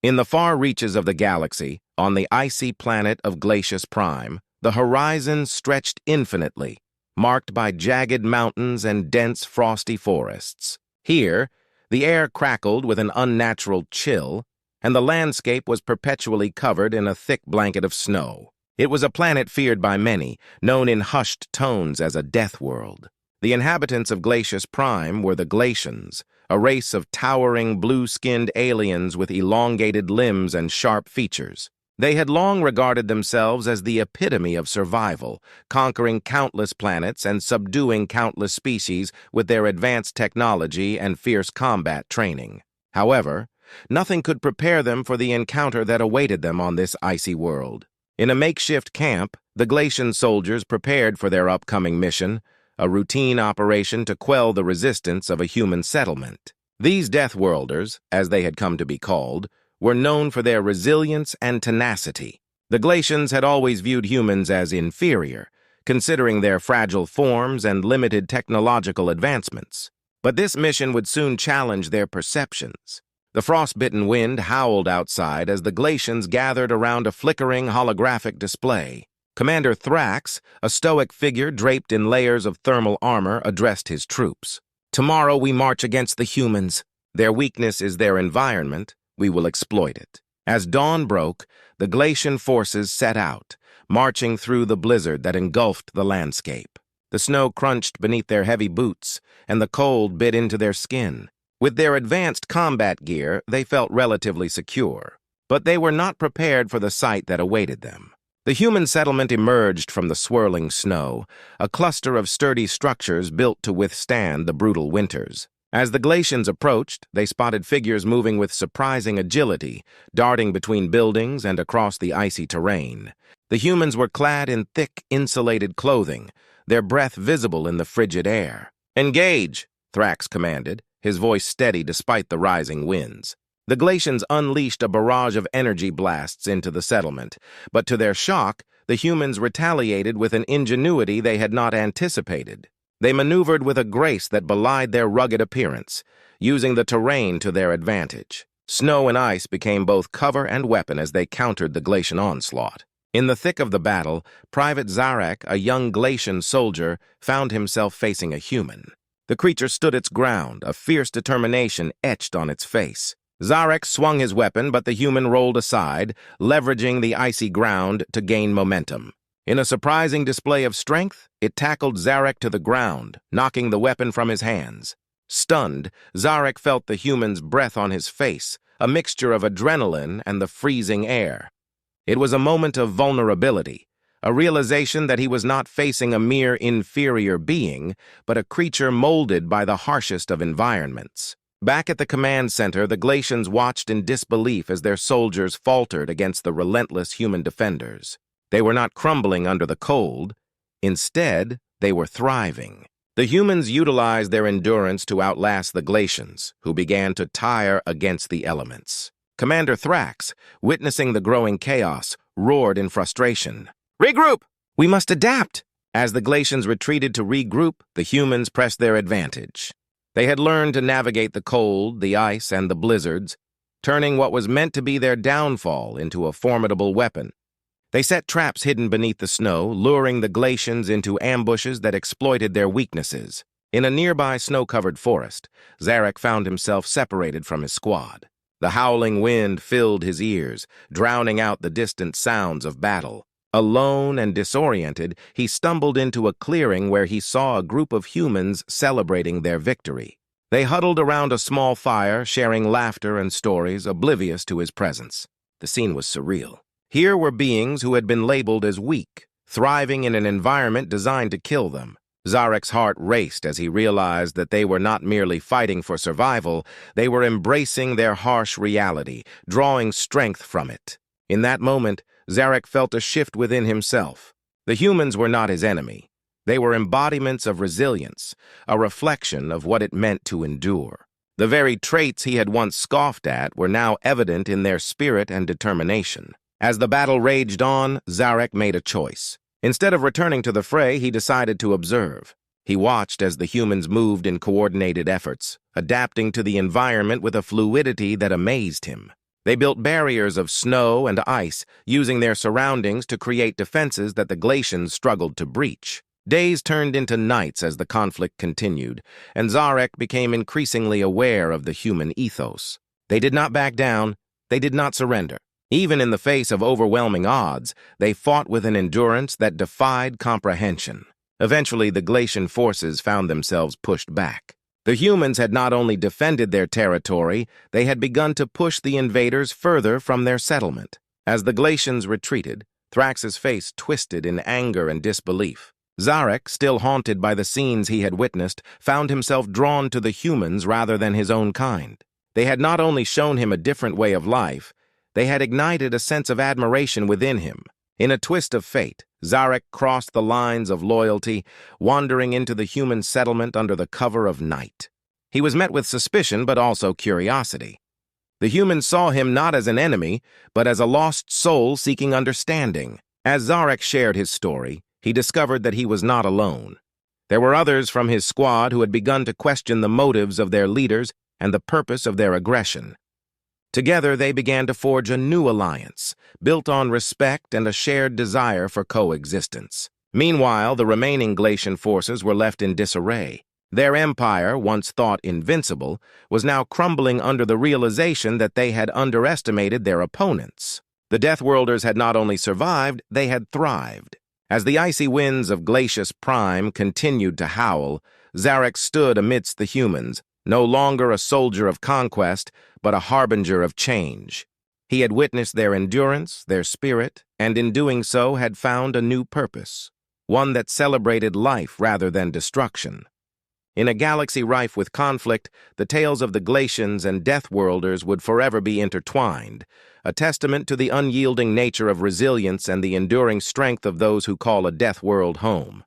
In the far reaches of the galaxy, on the icy planet of Glacius Prime, the horizon stretched infinitely, marked by jagged mountains and dense frosty forests. Here, the air crackled with an unnatural chill, and the landscape was perpetually covered in a thick blanket of snow. It was a planet feared by many, known in hushed tones as a death world. The inhabitants of Glacius Prime were the Glacians, a race of towering blue-skinned aliens with elongated limbs and sharp features. They had long regarded themselves as the epitome of survival, conquering countless planets and subduing countless species with their advanced technology and fierce combat training. However, nothing could prepare them for the encounter that awaited them on this icy world. In a makeshift camp, the Glacian soldiers prepared for their upcoming mission, a routine operation to quell the resistance of a human settlement. These Deathworlders, as they had come to be called, were known for their resilience and tenacity. The Glacians had always viewed humans as inferior, considering their fragile forms and limited technological advancements. But this mission would soon challenge their perceptions. The frostbitten wind howled outside as the Glacians gathered around a flickering holographic display. Commander Thrax, a stoic figure draped in layers of thermal armor, addressed his troops. "Tomorrow we march against the humans. Their weakness is their environment. We will exploit it." As dawn broke, the Glacian forces set out, marching through the blizzard that engulfed the landscape. The snow crunched beneath their heavy boots, and the cold bit into their skin. With their advanced combat gear, they felt relatively secure. But they were not prepared for the sight that awaited them. The human settlement emerged from the swirling snow, a cluster of sturdy structures built to withstand the brutal winters. As the Glacians approached, they spotted figures moving with surprising agility, darting between buildings and across the icy terrain. The humans were clad in thick, insulated clothing, their breath visible in the frigid air. "Engage!" Thrax commanded, his voice steady despite the rising winds. The Glacians unleashed a barrage of energy blasts into the settlement, but to their shock, the humans retaliated with an ingenuity they had not anticipated. They maneuvered with a grace that belied their rugged appearance, using the terrain to their advantage. Snow and ice became both cover and weapon as they countered the Glacian onslaught. In the thick of the battle, Private Zarek, a young Glacian soldier, found himself facing a human. The creature stood its ground, a fierce determination etched on its face. Zarek swung his weapon, but the human rolled aside, leveraging the icy ground to gain momentum. In a surprising display of strength, it tackled Zarek to the ground, knocking the weapon from his hands. Stunned, Zarek felt the human's breath on his face, a mixture of adrenaline and the freezing air. It was a moment of vulnerability, a realization that he was not facing a mere inferior being, but a creature molded by the harshest of environments. Back at the command center, the Glacians watched in disbelief as their soldiers faltered against the relentless human defenders. They were not crumbling under the cold. Instead, they were thriving. The humans utilized their endurance to outlast the Glacians, who began to tire against the elements. Commander Thrax, witnessing the growing chaos, roared in frustration. "Regroup! We must adapt!" As the Glacians retreated to regroup, the humans pressed their advantage. They had learned to navigate the cold, the ice, and the blizzards, turning what was meant to be their downfall into a formidable weapon. They set traps hidden beneath the snow, luring the Glacians into ambushes that exploited their weaknesses. In a nearby snow-covered forest, Zarek found himself separated from his squad. The howling wind filled his ears, drowning out the distant sounds of battle. Alone and disoriented, he stumbled into a clearing where he saw a group of humans celebrating their victory. They huddled around a small fire, sharing laughter and stories, oblivious to his presence. The scene was surreal. Here were beings who had been labeled as weak, thriving in an environment designed to kill them. Zarek's heart raced as he realized that they were not merely fighting for survival, they were embracing their harsh reality, drawing strength from it. In that moment, Zarek felt a shift within himself. The humans were not his enemy. They were embodiments of resilience, a reflection of what it meant to endure. The very traits he had once scoffed at were now evident in their spirit and determination. As the battle raged on, Zarek made a choice. Instead of returning to the fray, he decided to observe. He watched as the humans moved in coordinated efforts, adapting to the environment with a fluidity that amazed him. They built barriers of snow and ice, using their surroundings to create defenses that the glacians struggled to breach. Days turned into nights as the conflict continued, and Zarek became increasingly aware of the human ethos. They did not back down, they did not surrender. Even in the face of overwhelming odds, they fought with an endurance that defied comprehension. Eventually, the Glacian forces found themselves pushed back. The humans had not only defended their territory, they had begun to push the invaders further from their settlement. As the Glacians retreated, Thrax's face twisted in anger and disbelief. Zarek, still haunted by the scenes he had witnessed, found himself drawn to the humans rather than his own kind. They had not only shown him a different way of life, they had ignited a sense of admiration within him. In a twist of fate, Zarek crossed the lines of loyalty, wandering into the human settlement under the cover of night. He was met with suspicion but also curiosity. The humans saw him not as an enemy, but as a lost soul seeking understanding. As Zarek shared his story, he discovered that he was not alone. There were others from his squad who had begun to question the motives of their leaders and the purpose of their aggression. Together, they began to forge a new alliance, built on respect and a shared desire for coexistence. Meanwhile, the remaining Glacian forces were left in disarray. Their empire, once thought invincible, was now crumbling under the realization that they had underestimated their opponents. The Deathworlders had not only survived, they had thrived. As the icy winds of Glacius Prime continued to howl, Zarek stood amidst the humans, no longer a soldier of conquest, but a harbinger of change. He had witnessed their endurance, their spirit, and in doing so had found a new purpose, one that celebrated life rather than destruction. In a galaxy rife with conflict, the tales of the Glacians and Deathworlders would forever be intertwined, a testament to the unyielding nature of resilience and the enduring strength of those who call a Deathworld home.